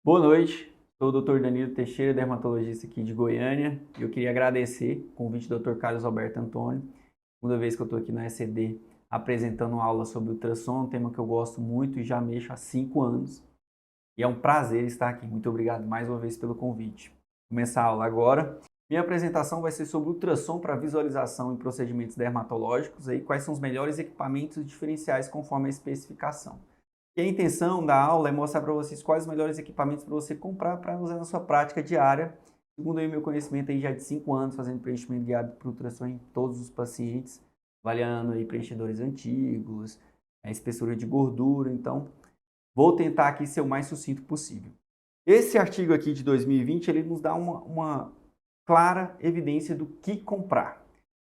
Boa noite, sou o Dr. Danilo Teixeira, dermatologista aqui de Goiânia, e eu queria agradecer o convite do Dr. Carlos Alberto Antônio. Segunda vez que eu estou aqui no ECD apresentando uma aula sobre ultrassom, um tema que eu gosto muito e já mexo há 5 anos. E é um prazer estar aqui. Muito obrigado mais uma vez pelo convite. Vou começar a aula agora. Minha apresentação vai ser sobre ultrassom para visualização em procedimentos dermatológicos, aí quais são os melhores equipamentos diferenciais conforme a especificação. E a intenção da aula é mostrar para vocês quais os melhores equipamentos para você comprar para usar na sua prática diária. Segundo o meu conhecimento aí já de 5 anos fazendo preenchimento guiado por ultrassom em todos os pacientes, avaliando aí preenchedores antigos, a espessura de gordura. Então, vou tentar aqui ser o mais sucinto possível. Esse artigo aqui de 2020, ele nos dá uma clara evidência do que comprar.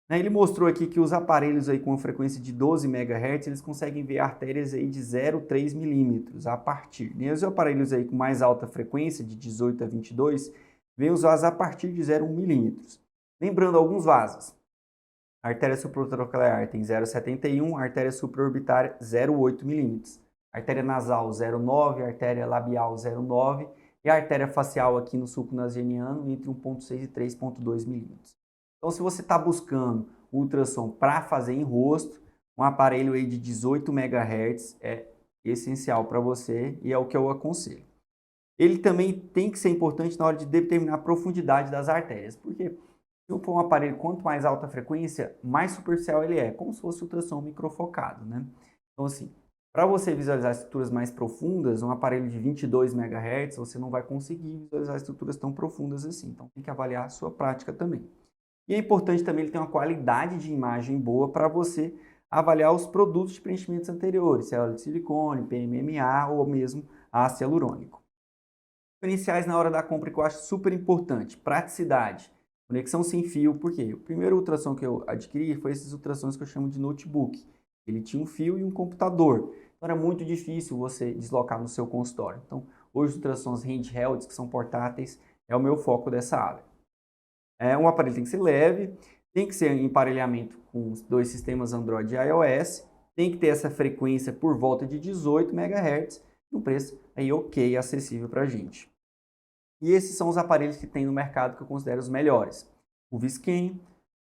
Ele mostrou aqui que os aparelhos aí com a frequência de 12 MHz, eles conseguem ver artérias aí de 0,3 milímetros a partir. E os aparelhos aí com mais alta frequência, de 18 a 22, veem os vasos a partir de 0,1 milímetros. Lembrando alguns vasos. A artéria supratroncalear tem 0,71, a artéria supraorbitária 0,8 milímetros. A artéria nasal 0,9, a artéria labial 0,9 e a artéria facial aqui no sulco nasogeniano entre 1,6 e 3,2 milímetros. Então, se você está buscando ultrassom para fazer em rosto, um aparelho aí de 18 MHz é essencial para você e é o que eu aconselho. Ele também tem que ser importante na hora de determinar a profundidade das artérias, porque se for um aparelho quanto mais alta a frequência, mais superficial ele é, como se fosse ultrassom microfocado, né? Então, assim, para você visualizar estruturas mais profundas, um aparelho de 22 MHz, você não vai conseguir visualizar estruturas tão profundas assim. Então, tem que avaliar a sua prática também. E é importante também ele ter uma qualidade de imagem boa para você avaliar os produtos de preenchimentos anteriores, célula de silicone, PMMA ou mesmo ácido hialurônico. Diferenciais na hora da compra que eu acho super importante, praticidade, conexão sem fio, por quê? O primeiro ultrassom que eu adquiri foi esses ultrassons que eu chamo de notebook. Ele tinha um fio e um computador, então era muito difícil você deslocar no seu consultório. Então, hoje os ultrassons handhelds, que são portáteis, é o meu foco dessa área. Um aparelho tem que ser leve, tem que ser em emparelhamento com os dois sistemas Android e iOS, tem que ter essa frequência por volta de 18 MHz, um preço aí ok, acessível para a gente. E esses são os aparelhos que tem no mercado que eu considero os melhores. O Viscam,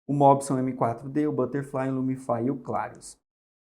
o Mobson M4D, o Butterfly, o Lumify e o Clarius.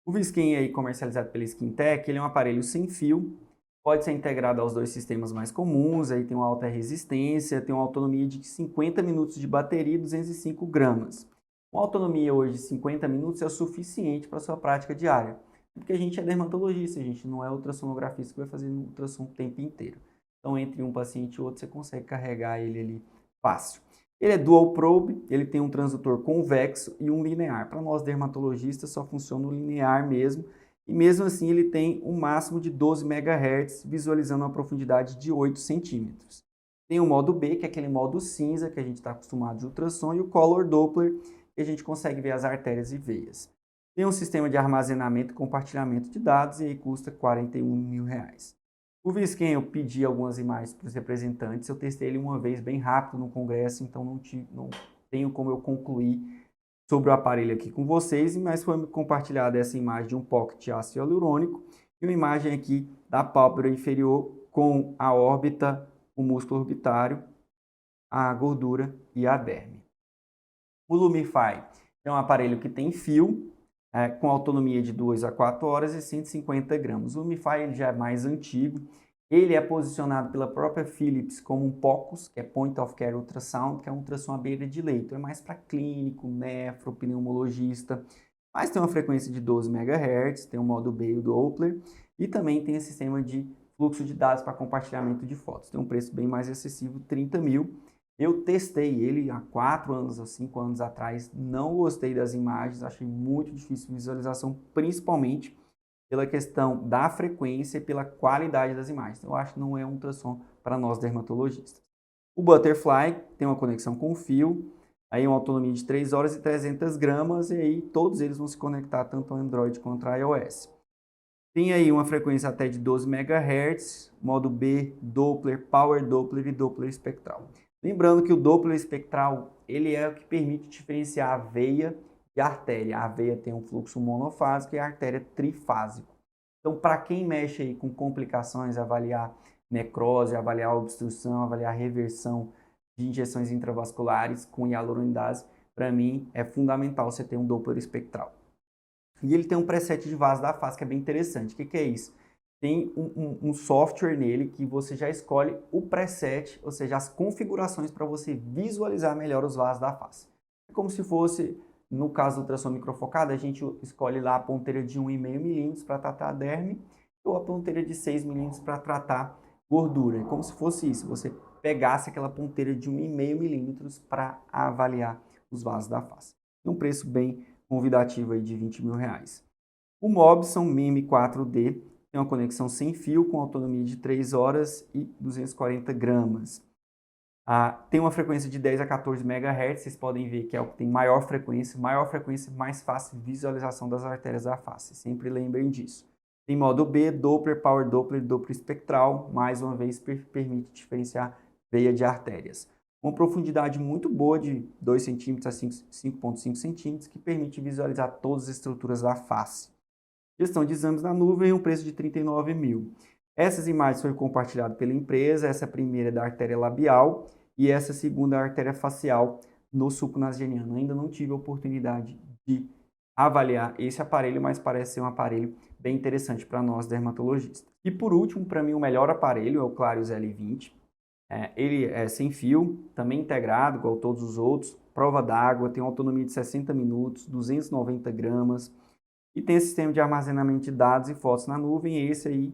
O Viscam aí comercializado pela SkinTech, ele é um aparelho sem fio, pode ser integrado aos dois sistemas mais comuns, aí tem uma alta resistência, tem uma autonomia de 50 minutos de bateria e 205 gramas. Uma autonomia hoje de 50 minutos é o suficiente para a sua prática diária, porque a gente é dermatologista, a gente não é ultrassonografista que vai fazer ultrassom o tempo inteiro. Então, entre um paciente e outro, você consegue carregar ele ali fácil. Ele é dual probe, ele tem um transdutor convexo e um linear. Para nós dermatologistas, só funciona o linear mesmo, e mesmo assim ele tem um máximo de 12 MHz, visualizando uma profundidade de 8 centímetros. Tem o modo B, que é aquele modo cinza que a gente está acostumado de ultrassom, e o Color Doppler, que a gente consegue ver as artérias e veias. Tem um sistema de armazenamento e compartilhamento de dados e aí custa R$41 mil. O Viscam eu pedi algumas imagens para os representantes, eu testei ele uma vez bem rápido no congresso, então não tenho como eu concluir sobre o aparelho aqui com vocês, mas foi compartilhada essa imagem de um pocket de ácido hialurônico e uma imagem aqui da pálpebra inferior com a órbita, o músculo orbitário, a gordura e a derme. O Lumify é um aparelho que tem fio, com autonomia de 2 a 4 horas e 150 gramas. O Lumify ele já é mais antigo, ele é posicionado pela própria Philips como um POCUS, que é Point of Care Ultrasound, que é um ultrassom à beira de leito. É mais para clínico, nefro, pneumologista, mas tem uma frequência de 12 MHz, tem o modo B e o Doppler, e também tem esse sistema de fluxo de dados para compartilhamento de fotos. Tem um preço bem mais acessível, 30 mil. Eu testei ele há 4 anos ou 5 anos atrás, não gostei das imagens, achei muito difícil visualização, principalmente pela questão da frequência e pela qualidade das imagens. Então, eu acho que não é um ultrassom para nós dermatologistas. O Butterfly tem uma conexão com fio, aí uma autonomia de 3 horas e 300 gramas, e aí todos eles vão se conectar tanto ao Android quanto ao iOS. Tem aí uma frequência até de 12 MHz, modo B, Doppler, Power Doppler e Doppler espectral. Lembrando que o Doppler espectral ele é o que permite diferenciar a veia e a artéria. A veia tem um fluxo monofásico e a artéria trifásico. Então, para quem mexe aí com complicações, avaliar necrose, avaliar a obstrução, avaliar a reversão de injeções intravasculares com hialuronidase, para mim é fundamental você ter um Doppler espectral. E ele tem um preset de vaso da face que é bem interessante. O que é isso? Tem um software nele que você já escolhe o preset, ou seja, as configurações para você visualizar melhor os vasos da face. É como se fosse, no caso do ultrassom microfocado, a gente escolhe lá a ponteira de 1,5 mm para tratar a derme ou a ponteira de 6 mm para tratar gordura. É como se fosse isso, você pegasse aquela ponteira de 1,5 mm para avaliar os vasos da face. Um preço bem convidativo aí de R$20.000. O Mobson MIM 4D tem uma conexão sem fio com autonomia de 3 horas e 240 gramas. Tem uma frequência de 10 a 14 MHz, vocês podem ver que é o que tem maior frequência, mais fácil visualização das artérias da face. Sempre lembrem disso. Tem modo B, Doppler, Power Doppler, Doppler espectral, mais uma vez permite diferenciar veia de artérias. Uma profundidade muito boa de 2 cm a 5,5 cm, que permite visualizar todas as estruturas da face. Gestão de exames na nuvem, um preço de R$39.000. Essas imagens foram compartilhadas pela empresa, essa primeira é da artéria labial e essa segunda é a artéria facial no sulco nasogeniano. Ainda não tive a oportunidade de avaliar esse aparelho, mas parece ser um aparelho bem interessante para nós dermatologistas. E por último, para mim o melhor aparelho é o Clarius L20. Ele é sem fio, também integrado, igual todos os outros, prova d'água, tem uma autonomia de 60 minutos, 290 gramas, e tem sistema de armazenamento de dados e fotos na nuvem. E esse aí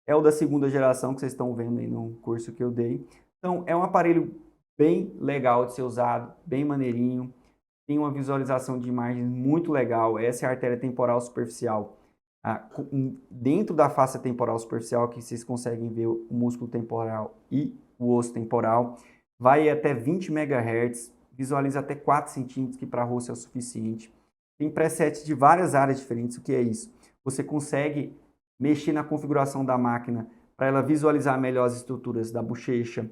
é o da segunda geração que vocês estão vendo aí no curso que eu dei. Então, é um aparelho bem legal de ser usado, bem maneirinho, tem uma visualização de imagens muito legal. Essa é a artéria temporal superficial. Dentro da face temporal superficial, que vocês conseguem ver o músculo temporal e o osso temporal, vai até 20 MHz, visualiza até 4 centímetros, que para rosto é o suficiente. Tem presets de várias áreas diferentes. O que é isso? Você consegue mexer na configuração da máquina para ela visualizar melhor as estruturas da bochecha,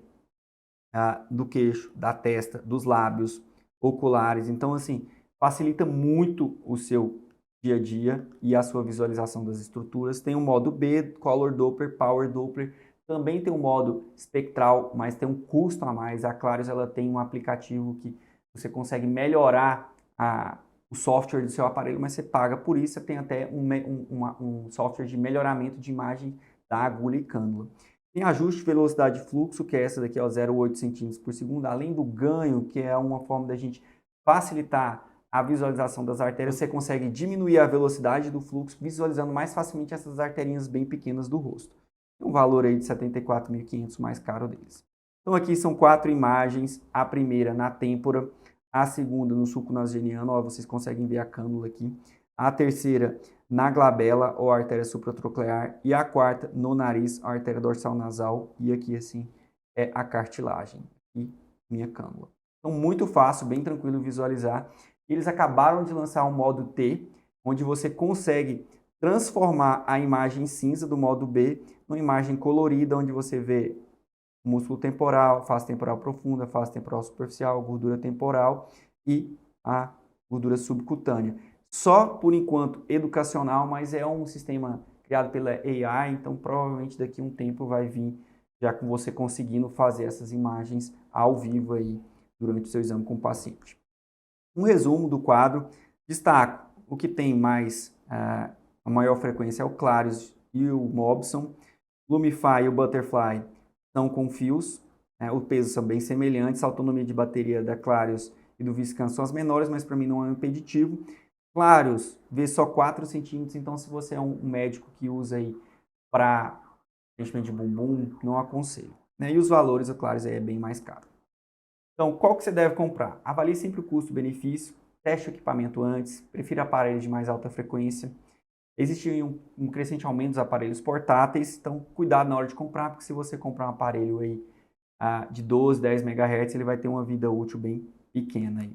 do queixo, da testa, dos lábios, oculares. Então, assim, facilita muito o seu dia a dia e a sua visualização das estruturas. Tem o modo B, Color Doppler, Power Doppler. Também tem o modo espectral, mas tem um custo a mais. A Clarius ela tem um aplicativo que você consegue melhorar o software do seu aparelho, mas você paga por isso. Você tem até um software de melhoramento de imagem da agulha e cânula. Tem ajuste de velocidade de fluxo, que é essa daqui, 0,8 cm por segundo, além do ganho, que é uma forma da gente facilitar a visualização das artérias. Você consegue diminuir a velocidade do fluxo, visualizando mais facilmente essas arterinhas bem pequenas do rosto. Tem um valor aí de R$ 74.500 mais caro deles. Então aqui são 4 imagens, a primeira na têmpora, a segunda no sulco nasogeniano, vocês conseguem ver a cânula aqui, a terceira na glabela ou artéria supratroclear e a quarta no nariz, a artéria dorsal nasal, e aqui assim é a cartilagem e minha cânula. Então muito fácil, bem tranquilo visualizar. Eles acabaram de lançar o modo T, onde você consegue transformar a imagem cinza do modo B numa imagem colorida, onde você vê músculo temporal, face temporal profunda, face temporal superficial, gordura temporal e a gordura subcutânea. Só por enquanto educacional, mas é um sistema criado pela AI, então provavelmente daqui a um tempo vai vir já com você conseguindo fazer essas imagens ao vivo aí durante o seu exame com o paciente. Um resumo do quadro, destaco o que tem mais a maior frequência é o Clarius e o Mobson. Lumify e o Butterfly são com fios, o peso são bem semelhantes, a autonomia de bateria da Clarius e do Viscan são as menores, mas para mim não é um impeditivo. Clarius vê só 4 centímetros, então se você é um médico que usa aí para preenchimento de bumbum, não aconselho. E os valores, o Clarius aí é bem mais caro. Então, qual que você deve comprar? Avalie sempre o custo-benefício, teste o equipamento antes, prefira aparelhos de mais alta frequência. Existe um crescente aumento dos aparelhos portáteis, então cuidado na hora de comprar, porque se você comprar um aparelho aí, de 12, 10 MHz, ele vai ter uma vida útil bem pequena aí.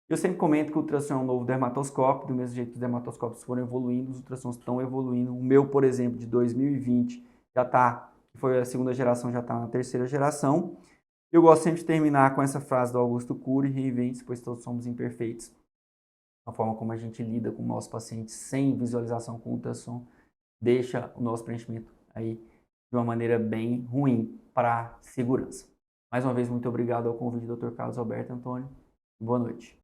Eu sempre comento que o ultrassom é um novo dermatoscópio, do mesmo jeito que os dermatoscópios foram evoluindo, os ultrassons estão evoluindo. O meu, por exemplo, de 2020, já está, que foi a segunda geração, já está na terceira geração. Eu gosto sempre de terminar com essa frase do Augusto Cury: reinvente-se, pois todos somos imperfeitos. A forma como a gente lida com o nosso paciente sem visualização com ultrassom deixa o nosso preenchimento aí de uma maneira bem ruim para a segurança. Mais uma vez, muito obrigado ao convite do Dr. Carlos Alberto Antônio. Boa noite.